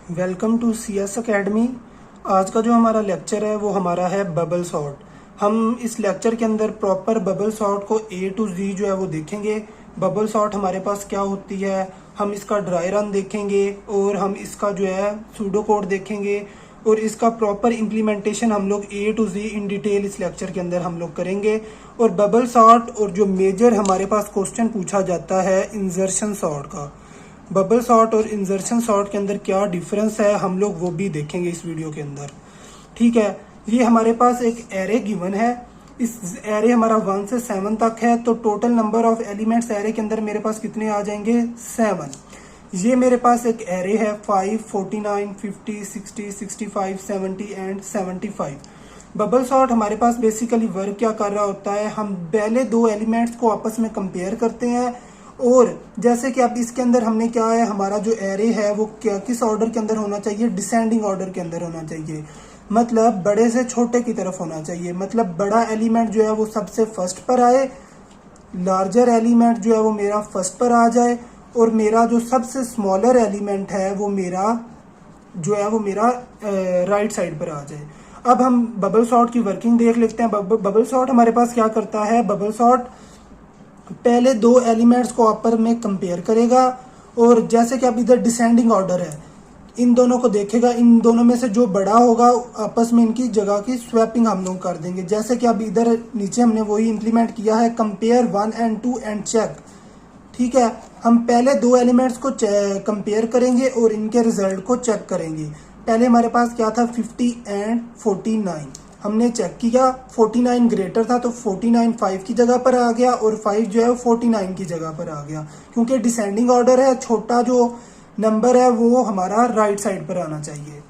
Welcome to CS academy. आज का जो हमारा लेक्चर है वो हमारा है बबल सॉर्ट। हम इस लेक्चर के अंदर प्रॉपर बबल सॉर्ट को A to Z जो है वो देखेंगे। बबल सॉर्ट हमारे पास क्या होती है, हम इसका ड्राई रन देखेंगे और हम इसका जो है सूडो कोड देखेंगे और इसका प्रॉपर इम्प्लीमेंटेशन हम लोग A to Z in detail इस लेक्चर के अंदर हम लोग करेंगे। और बबल सॉर्ट और जो मेजर हमारे पास क्वेश्चन पूछा जाता है इंसर्शन सॉर्ट का, बबल सॉर्ट और इंसर्शन सॉर्ट के अंदर क्या डिफरेंस है हम लोग वो भी देखेंगे इस वीडियो के अंदर। ठीक है, ये हमारे पास एक एरे गिवन है। इस एरे हमारा 1 से 7 तक है, तो total number of elements array के अंदर मेरे पास कितने आ जाएंगे, 7। ये मेरे पास एक एरे है 5, 49, 50, 60, 65, 70 एंड 75। बबल सॉर्ट हमारे पास बेसिकली वर्क क्या कर रहा होता है, हम पहले दो एलिमेंट्स को आपस में कंपेयर करते हैं और जैसे कि अब इसके अंदर हमने क्या है, हमारा जो एरे है वो क्या किस ऑर्डर के अंदर होना चाहिए, डिसेंडिंग ऑर्डर के अंदर होना चाहिए। मतलब बड़े से छोटे की तरफ होना चाहिए। मतलब बड़ा एलिमेंट जो है वो सबसे फर्स्ट पर आए, लार्जर एलिमेंट जो है वो मेरा फर्स्ट पर आ जाए और मेरा जो सबसे स्मॉलर एलिमेंट है वो मेरा जो है वो मेरा राइट साइड पर आ जाए। अब हम बबल सॉर्ट की वर्किंग देख लेते हैं। बबल सॉर्ट हमारे पास क्या करता है, बबल सॉर्ट पहले दो एलिमेंट्स को अपर में कंपेयर करेगा और जैसे कि अब इधर डिसेंडिंग ऑर्डर है, इन दोनों को देखेगा, इन दोनों में से जो बड़ा होगा आपस में इनकी जगह की स्वैपिंग हम लोग कर देंगे। जैसे कि अब इधर नीचे हमने वही इंप्लीमेंट किया है, कंपेयर 1 and 2 एंड चेक। ठीक है, हम पहले दो एलिमेंट्स को कंपेयर करेंगे और इनके रिजल्ट को चेक करेंगे। पहले हमारे पास क्या था, 50 एंड 49। हमने चेक किया, 49 ग्रेटर था तो 49 5 की जगह पर आ गया और 5 जो है 49 की जगह पर आ गया। क्योंकि डिसेंडिंग ऑर्डर है, छोटा जो नंबर है वो हमारा राइट साइड पर आना चाहिए।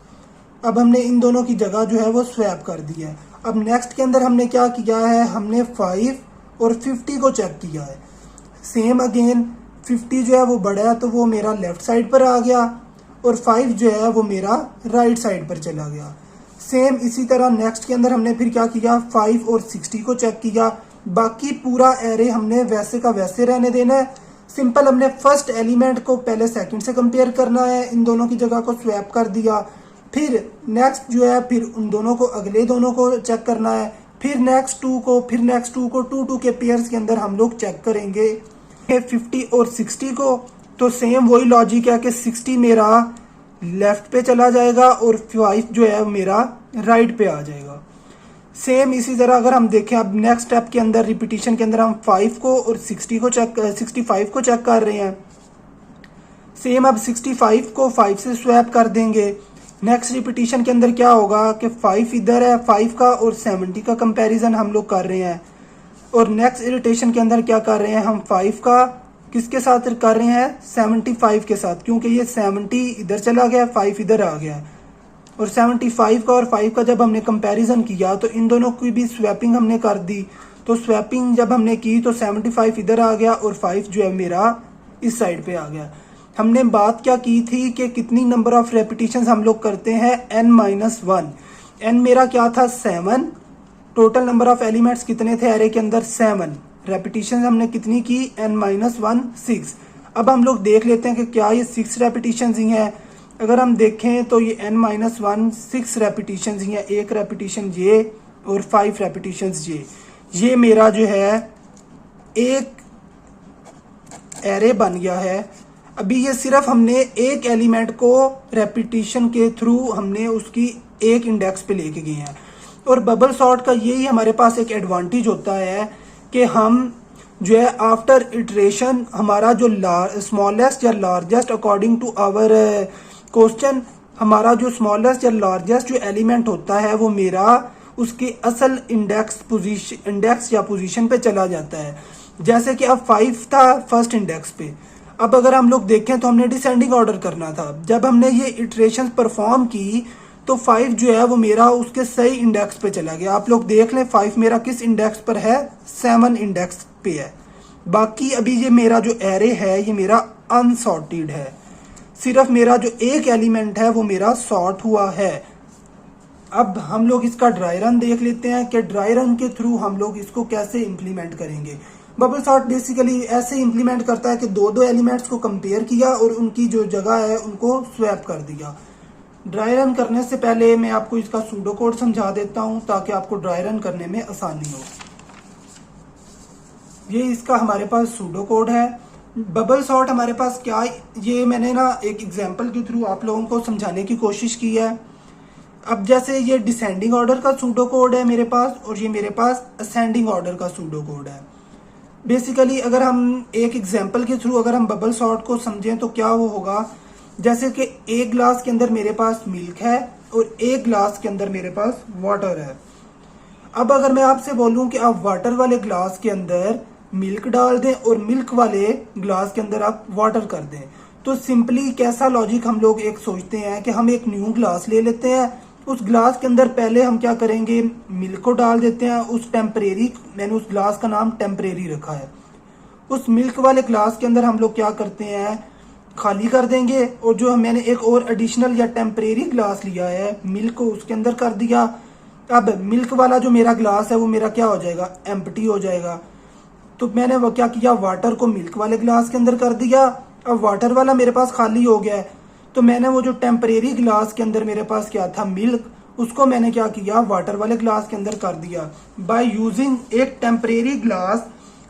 अब हमने इन दोनों की जगह जो है वो स्वैप कर दी है। अब नेक्स्ट के अंदर हमने क्या किया है, हमने 5 और 50 को चेक किया है। सेम अगेन 50 जो है वो बड़ा है तो वो मेरा लेफ्ट साइड पर आ गया और 5 जो है वो मेरा राइट साइड पर चला गया। सेम इसी तरह नेक्स्ट के अंदर हमने फिर क्या किया, 5 और 60 को चेक किया। बाकी पूरा एरे हमने वैसे का वैसे रहने देना है। सिंपल हमने फर्स्ट एलिमेंट को पहले सेकंड से कंपेयर करना है, इन दोनों की जगह को स्वैप कर दिया। फिर नेक्स्ट जो है फिर उन दोनों को अगले दोनों को चेक करना है, फिर नेक्स्ट 2 को, फिर नेक्स्ट 2 को, 2 के पेयर्स के अंदर हम लोग चेक करेंगे 50 और 60 को। तो सेम वही लॉजिक है कि 60 मेरा लेफ्ट पे चला जाएगा और 5 जो है मेरा राइट पे आ जाएगा। सेम इसी तरह अगर हम देखें अब नेक्स्ट स्टेप के अंदर रिपीटिशन के अंदर हम 5 को और 65 को चेक कर रहे हैं। सेम अब 65 को 5 से स्वैप कर देंगे। नेक्स्ट रिपीटिशन के अंदर क्या होगा कि 5 इधर है, 5 का और 70 का कंपैरिजन हम लोग कर रहे हैं। और नेक्स्ट इरिटेशन के अंदर क्या कर रहे हैं, हम 5 का किसके साथ कर रहे हैं, 75 के साथ, क्योंकि ये 70 इधर चला गया, 5 इधर आ गया। और 75 का और 5 का जब हमने कंपैरिजन किया तो इन दोनों की भी स्वैपिंग हमने कर दी। तो स्वैपिंग जब हमने की तो 75 इधर आ गया और 5 जो है मेरा इस साइड पे आ गया। हमने बात क्या की थी कि कितनी नंबर ऑफ रेपिटेशन हम लोग करते हैं, n-1। n मेरा क्या था, 7। टोटल नंबर ऑफ एलिमेंट्स कितने थे एरे के अंदर, 7। रेपिटेशन हमने कितनी की, n-1 6। अब हम लोग देख लेते हैं कि क्या ये 6 रेपिटेशन ही हैं। अगर हम देखें तो ये n-1 6 रेपिटेशन ही है, एक रेपिटेशन ये और 5 रेपिटेशन ये मेरा जो है एक एरे बन गया है। अभी ये सिर्फ हमने एक एलिमेंट को रेपिटेशन के थ्रू हमने उसकी एक इंडेक्स पे लेके गए हैं। और बबल सॉर्ट का यही हमारे पास एक एडवांटेज होता है कि हम जो है आफ्टर इटरेशन हमारा जो स्मॉलेस्ट या largest according to our question, हमारा जो स्मॉलेस्ट या लार्जेस्ट जो एलिमेंट होता है वो मेरा उसके असल इंडेक्स या पोजीशन पे चला जाता है। जैसे कि अब 5 था फर्स्ट इंडेक्स पे। अब अगर हम लोग देखें तो हमने डिसेंडिंग ऑर्डर करना था। जब हमने ये इटरेशन परफॉर्म की तो 5 जो है वो मेरा उसके सही इंडेक्स पे चला गया। आप लोग देख लें 5 मेरा किस इंडेक्स पर है, 7 इंडेक्स पे है। बाकी अभी ये मेरा जो एरे है ये मेरा अनसॉर्टेड है, सिर्फ मेरा जो एक एलिमेंट है वो मेरा सॉर्ट हुआ है। अब हम लोग इसका ड्राई रन देख लेते हैं कि ड्राई रन के थ्रू हम लोग इसको कैसे इंप्लीमेंट करेंगे। बबल सॉर्ट बेसिकली ऐसे इंप्लीमेंट करता है कि दो एलिमेंट्स को कंपेयर किया और उनकी जो जगह है उनको स्वैप कर दिया। ड्राई रन करने से पहले मैं आपको इसका सूडो कोड समझा देता हूं ताकि आपको ड्राई रन करने में आसानी हो। ये इसका हमारे पास सूडो कोड है। बबल सॉर्ट हमारे पास क्या, ये मैंने ना एक एग्जांपल के थ्रू आप लोगों को समझाने की कोशिश की है। अब जैसे ये डिसेंडिंग ऑर्डर का सूडो कोड है मेरे पास, और ये मेरे पास असेंडिंग ऑर्डर का सूडो कोड है। बेसिकली अगर हम एक एग्जांपल के थ्रू अगर हम बबल सॉर्ट को समझें तो क्या वो होगा, जैसे कि एक ग्लास के अंदर मेरे पास मिल्क है और एक ग्लास के अंदर मेरे पास वाटर है। अब अगर मैं आपसे बोलूं कि आप वाटर वाले ग्लास के अंदर मिल्क डाल दें और मिल्क वाले ग्लास के अंदर आप वाटर कर दें, तो सिंपली कैसा लॉजिक हम लोग एक सोचते हैं कि हम एक न्यू ग्लास ले लेते हैं, उस ग्लास के अंदर पहले हम क्या करेंगे, मिल्क को डाल देते हैं। उस टेम्परेरी, मैंने उस ग्लास का नाम टेम्परेरी रखा है, उस मिल्क वाले ग्लास के अंदर हम लोग क्या करते हैं, खाली कर देंगे, और जो मैंने एक और एडिशनल या टेम्परेरी ग्लास लिया है मिल्क को उसके अंदर कर दिया। अब मिल्क वाला जो मेरा ग्लास है वो मेरा क्या हो जाएगा, एम्प्टी हो जाएगा। तो मैंने वो क्या किया, वाटर को मिल्क वाले ग्लास के अंदर कर दिया। अब वाटर वाला मेरे पास खाली हो गया है, तो मैंने वो जो टेम्परेरी ग्लास के अंदर मेरे पास क्या था, मिल्क, उसको मैंने क्या किया, वाटर वाले ग्लास के अंदर कर दिया। बाय यूजिंग एक टेम्परेरी ग्लास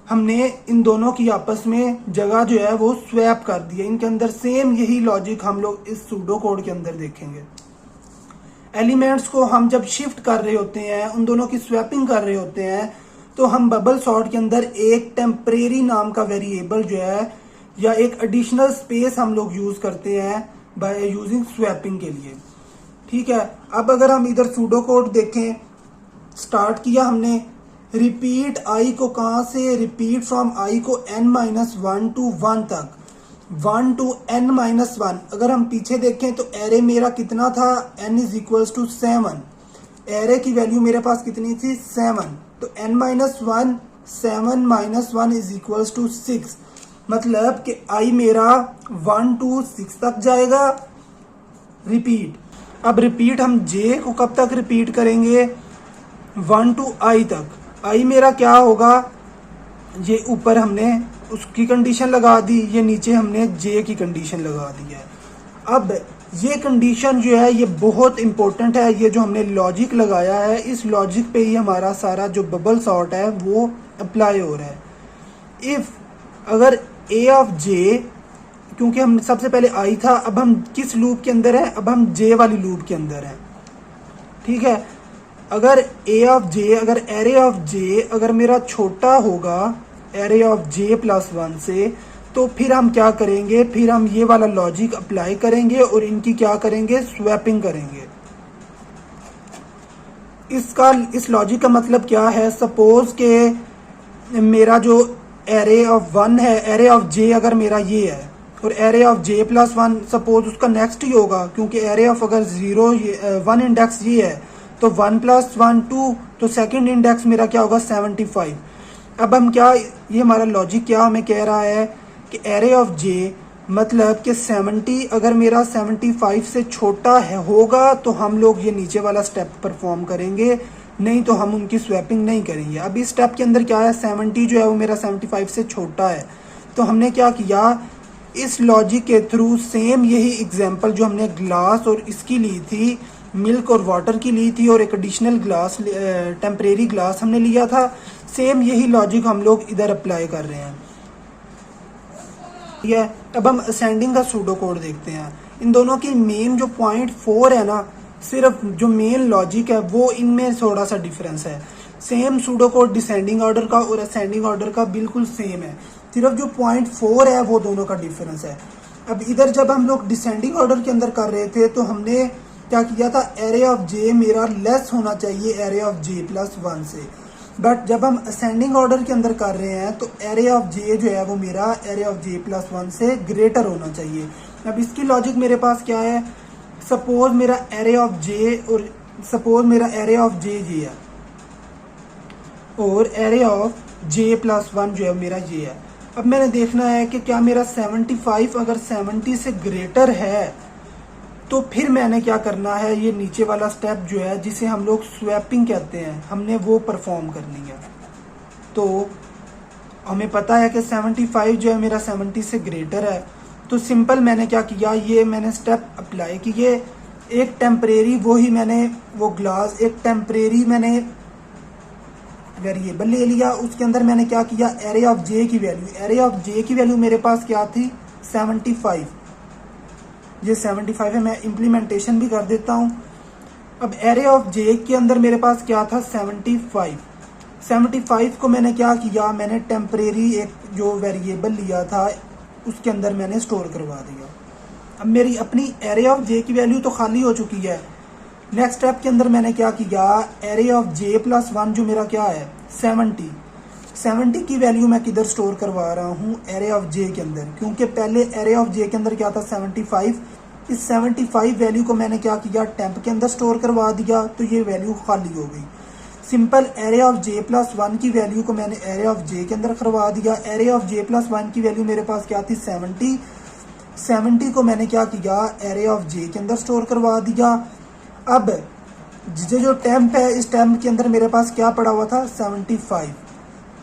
हमने इन दोनों की आपस में जगह जो है वो स्वैप कर दिया। इनके अंदर सेम यही लॉजिक हम लोग इस सूडो कोड के अंदर देखेंगे। एलिमेंट्स को हम जब शिफ्ट कर रहे होते हैं, उन दोनों की स्वैपिंग कर रहे होते हैं, तो हम बबल सॉर्ट के अंदर एक टेम्परेरी नाम का वेरिएबल जो है या एक एडिशनल स्पेस हम लोग यूज करते हैं बाय यूजिंग स्वैपिंग के लिए। ठीक है, अब अगर हम इधर सूडो कोड देखें, स्टार्ट किया हमने, रिपीट आई को कहां से, रिपीट फ्रॉम आई को n-1 to 1 तक, 1 to n-1। अगर हम पीछे देखें तो एरे मेरा कितना था, n is equals to 7, array की वैल्यू मेरे पास कितनी थी, 7, तो n-1, 7 - 1 is equals to 6, मतलब कि आई मेरा 1 to 6 तक जाएगा। रिपीट, अब रिपीट हम जे को कब तक रिपीट करेंगे, 1 to i तक। आई मेरा क्या होगा, ये ऊपर हमने उसकी कंडीशन लगा दी, ये नीचे हमने जे की कंडीशन लगा दी है। अब ये कंडीशन जो है ये बहुत इंपॉर्टेंट है, ये जो हमने लॉजिक लगाया है इस लॉजिक पे ही हमारा सारा जो बबल सॉर्ट है वो अप्लाई हो रहा है। इफ अगर ए ऑफ जे, क्योंकि हम सबसे पहले आई था, अब हम किस लूप के अंदर है, अब हम जे वाली लूप के अंदर है। ठीक है, अगर ए ऑफ जे, अगर एरे ऑफ जे अगर मेरा छोटा होगा एरे ऑफ जे प्लस 1 से, तो फिर हम क्या करेंगे, फिर हम ये वाला लॉजिक अप्लाई करेंगे और इनकी क्या करेंगे, स्वैपिंग करेंगे। इस लॉजिक का मतलब क्या है, सपोज के मेरा जो एरे ऑफ 1 है, एरे ऑफ जे अगर मेरा ये है और array of J plus 1 suppose उसका नेक्स्ट ही होगा, क्योंकि एरे ऑफ अगर 1 इंडेक्स ये है तो 1 + 1 2, तो सेकंड इंडेक्स मेरा क्या होगा, 75। अब हम क्या, ये हमारा लॉजिक क्या हमें कह रहा है कि एरे ऑफ जे मतलब कि 70 अगर मेरा 75 से छोटा है होगा तो हम लोग ये नीचे वाला स्टेप परफॉर्म करेंगे, नहीं तो हम उनकी स्वैपिंग नहीं करेंगे। अब इस स्टेप के अंदर क्या है, 70 जो है वो मेरा 75 से छोटा है, तो हमने क्या किया, इस लॉजिक के थ्रू सेम यही एग्जांपल जो हमने ग्लास और इसकी ली थी, मिल्क और वाटर की ली थी, और एक एडिशनल ग्लास टेम्परेरी ग्लास हमने लिया था, सेम यही लॉजिक हम लोग इधर अप्लाई कर रहे हैं। ठीक है, अब हम असेंडिंग का सूडो कोड देखते हैं। इन दोनों की मेन जो पॉइंट 4 है ना, सिर्फ जो मेन लॉजिक है वो इनमें थोड़ा सा डिफरेंस है। Same pseudo code descending order का और असेंडिंग ऑर्डर का बिल्कुल सेम है, सिर्फ जो पॉइंट 4 है वो दोनों का डिफरेंस है। अब इधर जब हम लोग डिसेंडिंग ऑर्डर के अंदर कर रहे थे तो हमने क्या किया था, एरे ऑफ जे मेरा लेस होना चाहिए एरे ऑफ जे प्लस 1 से, बट जब हम असेंडिंग ऑर्डर के अंदर कर रहे हैं तो एरे ऑफ जे जो है वो मेरा एरे ऑफ जे प्लस 1 से ग्रेटर होना चाहिए। अब इसकी लॉजिक मेरे पास क्या है, सपोज मेरा एरे ऑफ जे और सपोज मेरा एरे ऑफ जे है और एरे ऑफ जे प्लस 1 जो है मेरा ये है। अब मैंने देखना है कि क्या मेरा 75 अगर 70 से ग्रेटर है तो फिर मैंने क्या करना है, ये नीचे वाला स्टेप जो है जिसे हम लोग स्वैपिंग कहते हैं, हमने वो परफॉर्म करनी है। तो हमें पता है कि 75 जो है मेरा 70 से ग्रेटर है, तो सिंपल मैंने क्या किया, ये मैंने स्टेप अप्लाई किए। एक टेम्परेरी वो ग्लास एक टेम्परेरी मैंने वेरिएबल ले लिया, उसके अंदर मैंने क्या किया, एरे ऑफ जे की वैल्यू मेरे पास क्या थी 75। ये 75 है, मैं इम्प्लीमेंटेशन भी कर देता हूँ। अब एरे ऑफ जे के अंदर मेरे पास क्या था 75 को मैंने क्या किया, मैंने टेम्परेरी एक जो वेरिएबल लिया था उसके अंदर मैंने स्टोर करवा दिया। अब मेरी अपनी एरे ऑफ जे की वैल्यू तो खाली हो चुकी है। नेक्स्ट स्टेप के अंदर मैंने क्या किया, एरे ऑफ जे प्लस 1 जो मेरा क्या है 70 की वैल्यू मैं किधर स्टोर करवा रहा हूँ, एरे ऑफ जे के अंदर, क्योंकि पहले एरे ऑफ जे के अंदर क्या था 75। इस 75 वैल्यू को मैंने क्या किया, टेम्प के अंदर स्टोर करवा दिया, तो ये वैल्यू खाली हो गई। Simple array of J plus 1 की वैल्यू को मैंने एरे ऑफ जे के अंदर करवा दिया। एरे ऑफ जे प्लस 1 की वैल्यू मेरे पास क्या थी 70 को मैंने क्या किया, एरे ऑफ जे के अंदर स्टोर करवा दिया। अब जो टेम्प है, इस टेम्प के अंदर मेरे पास क्या पड़ा हुआ था 75।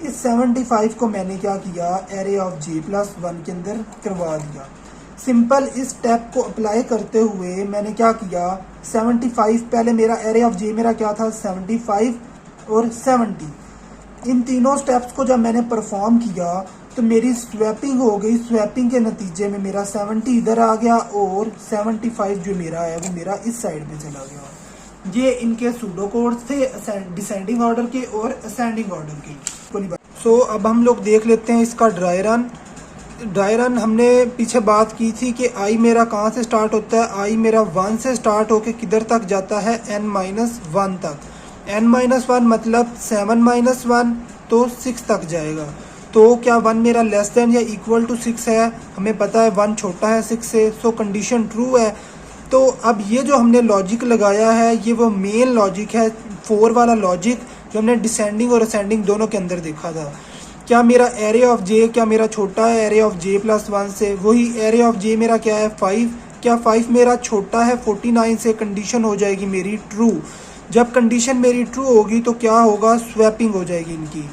इस 75 को मैंने क्या किया, एरे ऑफ जे प्लस 1 के अंदर करवा दिया। सिंपल इस स्टेप को अप्लाई करते हुए मैंने क्या किया, 75 पहले मेरा एरे ऑफ जे मेरा क्या था 75 और 70, इन तीनों स्टेप्स को जब मैंने परफॉर्म किया तो मेरी स्वैपिंग हो गई। स्वैपिंग के नतीजे में मेरा 70 इधर आ गया और 75 जो मेरा है वो मेरा इस साइड पे चला गया। ये इनके सूडो कोड थे डिसेंडिंग ऑर्डर के और असेंडिंग ऑर्डर के। सो अब हम लोग देख लेते हैं इसका ड्राई रन हमने पीछे बात की थी कि आई मेरा कहाँ से स्टार्ट होता है, आई मेरा 1 से स्टार्ट होके किधर तक जाता है n-1 तक। n-1 मतलब 7-1 तो 6 तक जाएगा। तो क्या 1 मेरा लेस देन या इक्वल टू 6 है, हमें पता है 1 छोटा है 6 से, सो कंडीशन ट्रू है। तो अब ये जो हमने लॉजिक लगाया है ये वो मेन लॉजिक है, 4 वाला लॉजिक जो हमने डिसेंडिंग और असेंडिंग दोनों के अंदर देखा था। क्या मेरा एरे ऑफ जे क्या मेरा छोटा है एरे ऑफ जे प्लस 1 से, वही एरे ऑफ जे मेरा क्या है 5। क्या 5 मेरा छोटा है 49 से, कंडीशन हो जाएगी मेरी ट्रू। जब कंडीशन मेरी ट्रू होगी तो क्या होगा, स्वैपिंग हो जाएगी इनकी।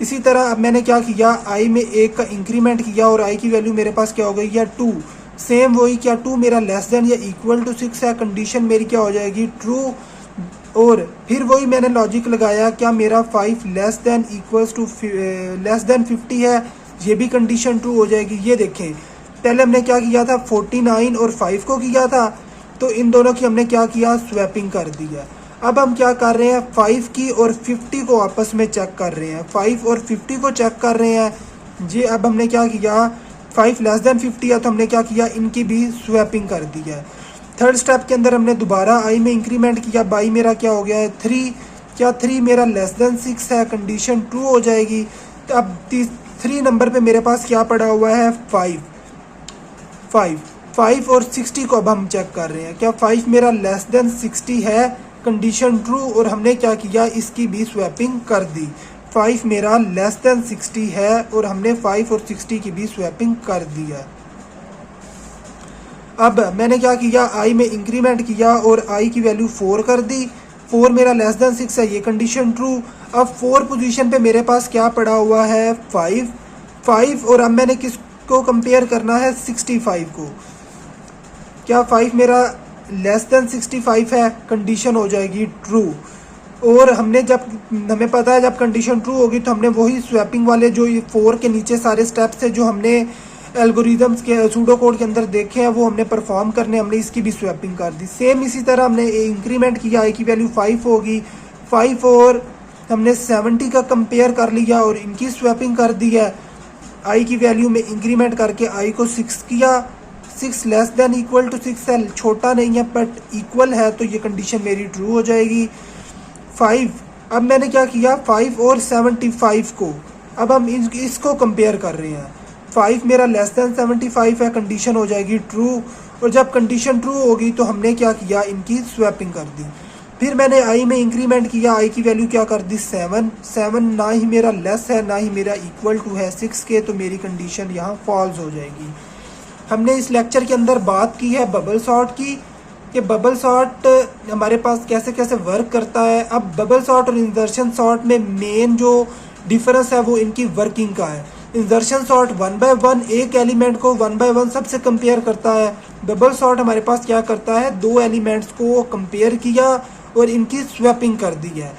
इसी तरह अब मैंने क्या किया, आई में 1 का इंक्रीमेंट किया और आई की वैल्यू मेरे पास क्या हो गई, या 2। सेम वही, क्या 2 मेरा लेस देन या इक्वल टू 6 है, कंडीशन मेरी क्या हो जाएगी ट्रू। और फिर वही मैंने लॉजिक लगाया, क्या मेरा 5 less than equals to less than 50 है, ये भी कंडीशन ट्रू हो जाएगी। ये देखें पहले हमने क्या किया था 49 और 5 को किया था, तो इन दोनों की हमने क्या किया, स्वैपिंग कर दी है। अब हम क्या कर रहे हैं, 5 की और 50 को आपस में चेक कर रहे हैं, 5 और 50 को चेक कर रहे हैं जी। अब हमने क्या किया, 5 लेस देन 50 है तो हमने क्या किया, इनकी भी स्वैपिंग कर दी है। थर्ड स्टेप के अंदर हमने दोबारा आई में इंक्रीमेंट किया, बाई मेरा क्या हो गया है 3। क्या 3 मेरा लेस देन 6 है, कंडीशन ट्रू हो जाएगी। तो अब 3 नंबर पे मेरे पास क्या पड़ा हुआ है 5 और 60 को अब हम चेक कर रहे हैं, क्या 5 मेरा लेस देन 60 है, कंडीशन ट्रू। और हमने क्या किया, इसकी भी स्वैपिंग कर दी। 5 मेरा लेस देन 60 है और हमने 5 और 60 की भी स्वैपिंग कर दी है। अब मैंने क्या किया, आई में इंक्रीमेंट किया और आई की वैल्यू 4 कर दी। 4 मेरा लेस देन 6 है, ये कंडीशन ट्रू। अब 4 पोजीशन पे मेरे पास क्या पड़ा हुआ है 5 और अब मैंने किसको कंपेयर करना है 65 को। क्या 5 मेरा लेस देन 65 है, कंडीशन हो जाएगी ट्रू। और हमने जब हमें पता है जब कंडीशन ट्रू होगी तो हमने वही स्वैपिंग वाले जो 4 के नीचे सारे स्टेप्स है जो हमने एल्गोरिदम्स के सूडो कोड के अंदर देखे हैं वो हमने परफॉर्म करने, हमने इसकी भी स्वैपिंग कर दी। सेम इसी तरह हमने इंक्रीमेंट किया, आई की वैल्यू 5 होगी, 5 और हमने 70 का कंपेयर कर लिया और इनकी स्वैपिंग कर दी है। आई की वैल्यू में इंक्रीमेंट करके आई को 6 किया, 6 लेस देन इक्वल टू 6 है, छोटा नहीं है बट इक्वल है, तो ये कंडीशन मेरी ट्रू हो जाएगी। 5 अब मैंने क्या किया, 5 और 75 को अब हम इसको कंपेयर कर रहे हैं। 5 मेरा लेस देन 75 है, कंडीशन हो जाएगी ट्रू। और जब कंडीशन ट्रू होगी तो हमने क्या किया, इनकी स्वैपिंग कर दी। फिर मैंने आई में इंक्रीमेंट किया, आई की वैल्यू क्या कर दी 7 ना ही मेरा लेस है ना ही मेरा इक्वल टू है 6 के, तो मेरी कंडीशन यहाँ फॉल्स हो जाएगी। हमने इस लेक्चर के अंदर बात की है बबल सॉर्ट की, कि बबल सॉर्ट हमारे पास कैसे कैसे वर्क करता है। अब बबल सॉर्ट और इंसर्शन सॉर्ट में मेन जो डिफरेंस है वो इनकी वर्किंग का है। इंसर्शन सॉर्ट 1 बाय 1 एक एलिमेंट को 1 बाय 1 सबसे कंपेयर करता है। बबल सॉर्ट हमारे पास क्या करता है, दो एलिमेंट्स को कंपेयर किया और इनकी स्वैपिंग कर दी है।